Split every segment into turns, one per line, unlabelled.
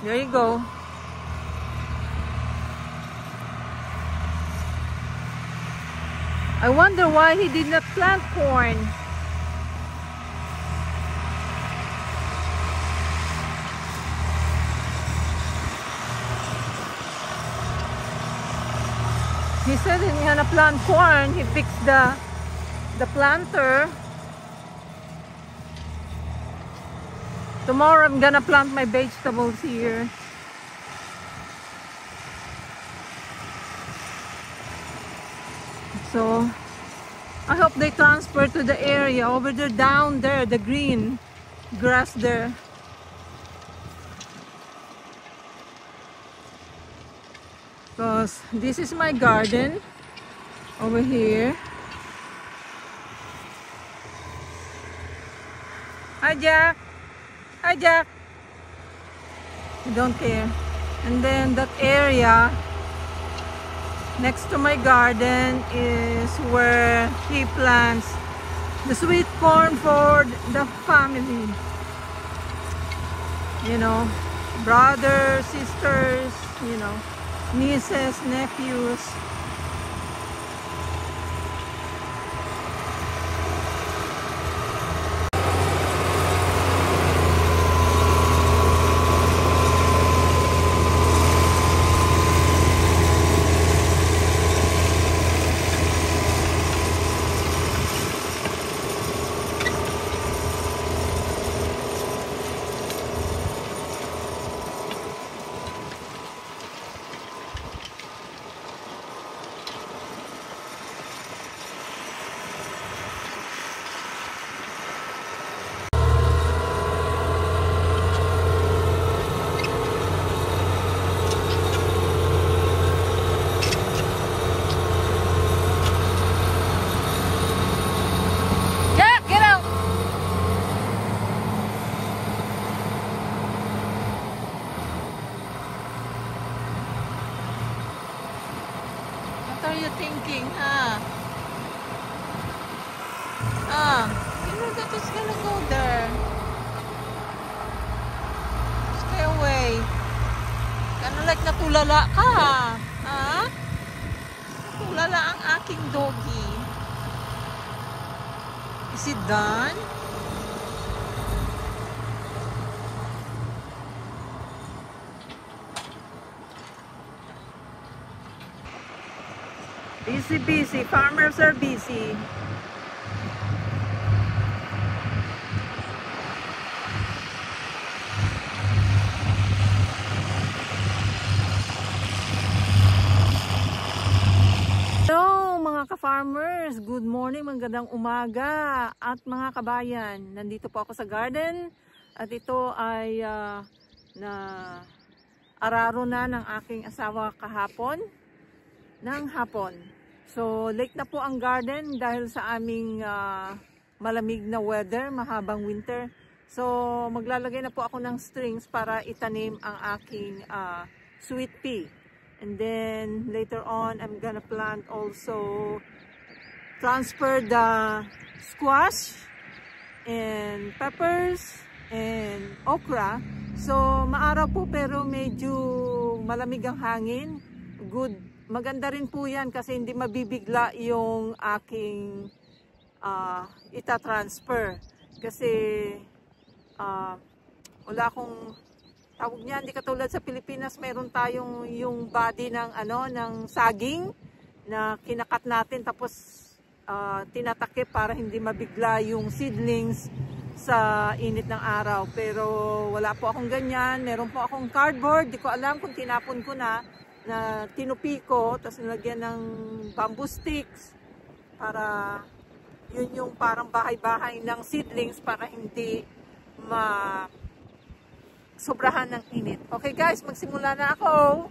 There you go. I wonder why he did not plant corn. He said he's gonna plant corn. He fixed the planter. Tomorrow I'm gonna plant my vegetables here. So I hope they transfer to the area over there, down there, the green grass there. Because this is my garden over here. Hi Jack! Hi Jack! I don't care. And then that area next to my garden is where he plants the sweet corn for the family. You know, brothers, sisters, you know, nieces, nephews. What are you thinking, huh? You know that it's gonna go there. Stay away. Kind of like natulala ka, ha? Natulala ang aking doggy. Is it done? Busy, busy. Farmers are busy. Hello mga ka-farmers. Good morning, magandang umaga. At mga kabayan, nandito po ako sa garden. At ito ay na araro na ng aking asawa kahapon. Ng hapon. So, late na po ang garden dahil sa aming malamig na weather, mahabang winter. So, maglalagay na po ako ng strings para itanim ang aking sweet pea. And then, later on, I'm gonna plant also, transfer the squash and peppers and okra. So, maaraw po pero medyo malamig ang hangin. Good. Maganda rin po yan kasi hindi mabibigla yung aking ita-transfer. Kasi wala akong tawag niyan, hindi katulad sa Pilipinas, meron tayong yung body ng ng saging na kinakat natin tapos tinatakip para hindi mabigla yung seedlings sa init ng araw. Pero wala po akong ganyan. Meron po akong cardboard, di ko alam kung tinapon ko na tinupi ko, tapos nilagyan ng bamboo sticks para yun yung parang bahay-bahay ng seedlings para hindi sobrahan ng init. Okay guys, magsimula na ako.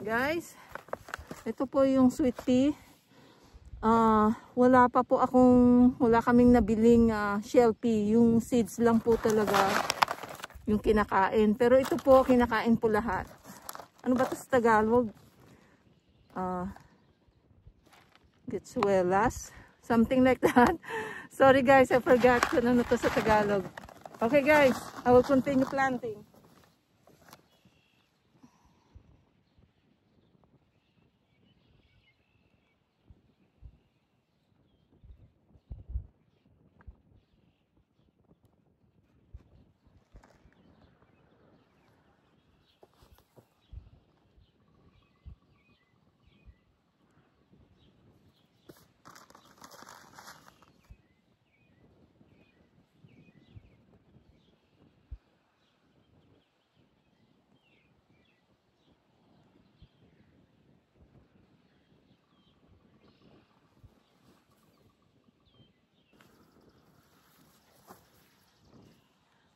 Guys, ito po yung sweet pea. Wala kaming nabiling shell pea. Yung seeds lang po talaga yung kinakain. Pero ito po, kinakain po lahat. Ano ba ito sa Tagalog? Getsuelas? Something like that. Sorry guys, I forgot kung ano to sa Tagalog. Okay guys, I will continue planting.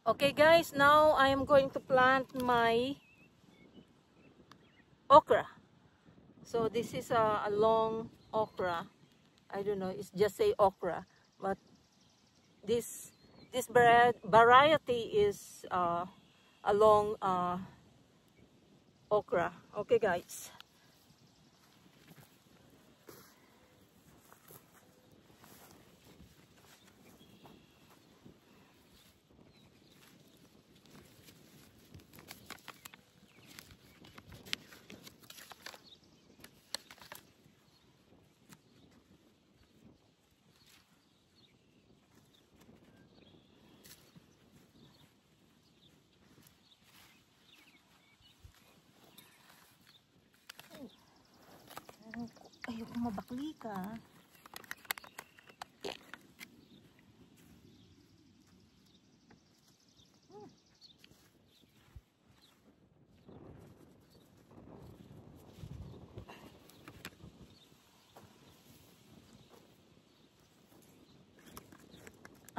Okay guys, now I am going to plant my okra. So this is a long okra. I don't know, it's just say okra, but this variety is a long okra. Okay guys. Ayoko mabakli ka.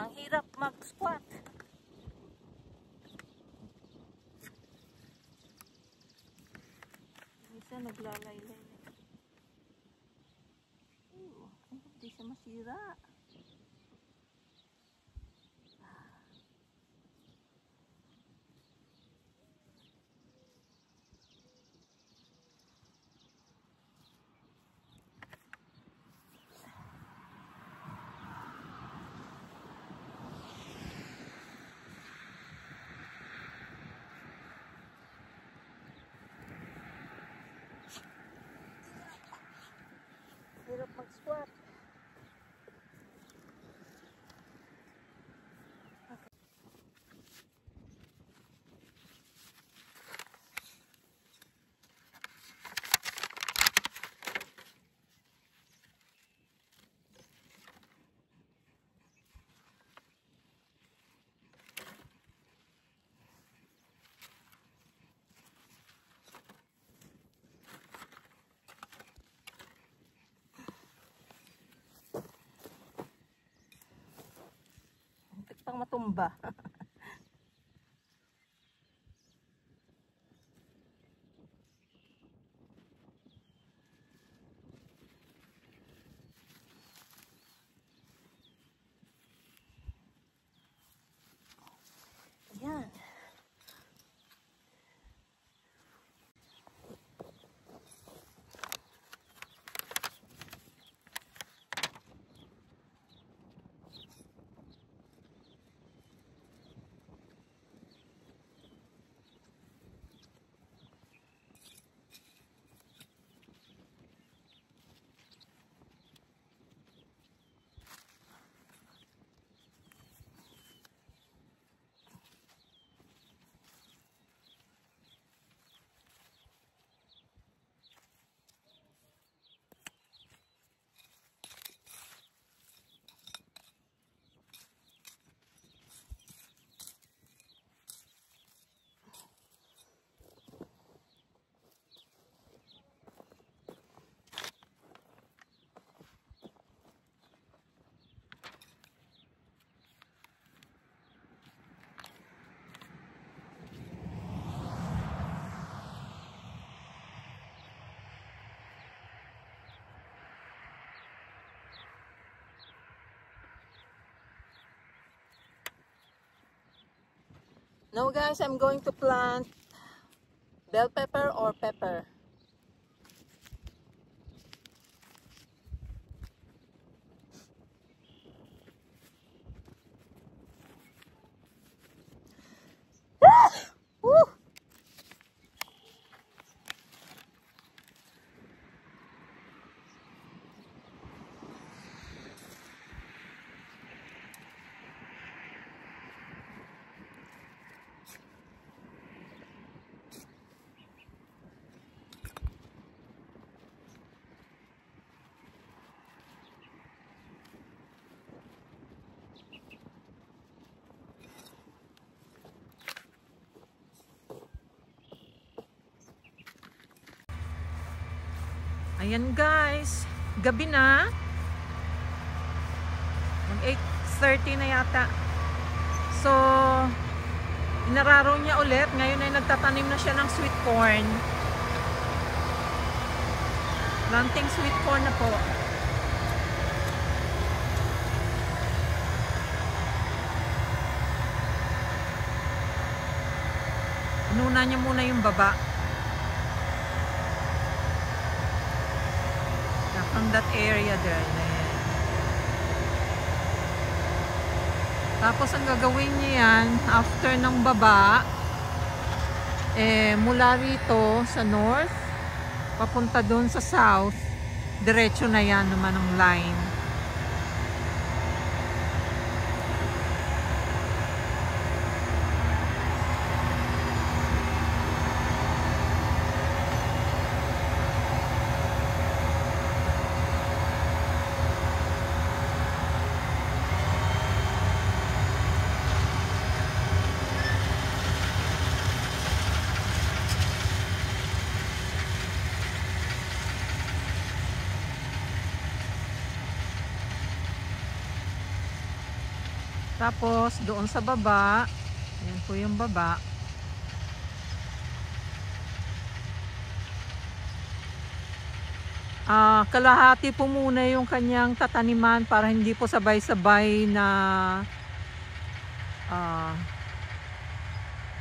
Ang hirap mag-squat. Minsan naglalaylay. Hindi siya masira. Hirap mag-squat. Pang matumba. Ayan. Now guys, I'm going to plant bell pepper or pepper. Woo! Ayan guys, gabi na. Mag 8:30 na yata. So, inararo niya ulit. Ngayon ay nagtatanim na siya ng sweet corn. Planting sweet corn na po. Inuna niya muna yung baba. From that area there. Tapos ang gagawin niya yan, after ng baba, mula rito sa north, papunta doon sa south, diretso na yan naman ang line. Tapos, doon sa baba, ayan po yung baba. Kalahati po muna yung kanyang tataniman para hindi po sabay-sabay na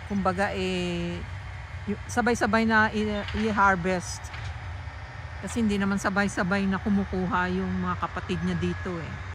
kumbaga sabay-sabay na i-harvest. Kasi hindi naman sabay-sabay na kumukuha yung mga kapatid niya dito eh.